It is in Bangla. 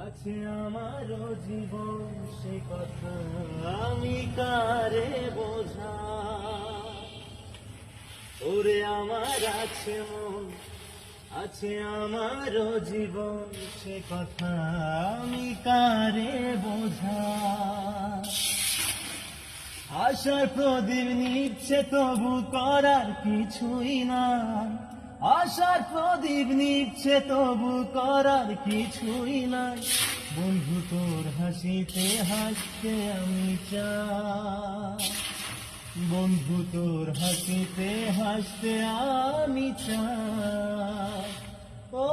আছে আমারও জীবন, সে কথা আমি কারে বোঝা। ওরে আমার আছে মন, আছে আমারও জীবন, সে কথা আমি কারে বোঝা। আশার প্রদীপ নিচ্ছে তবু করার কিছুই নাই, আশার প্রদীপ নিচ্ছে তবু করার কিছুই নাই। বন্ধু তোর হাসিতে হাসতে আমি চাই, বন্ধু তোর হাসিতে হাসতে আমি চাই। ও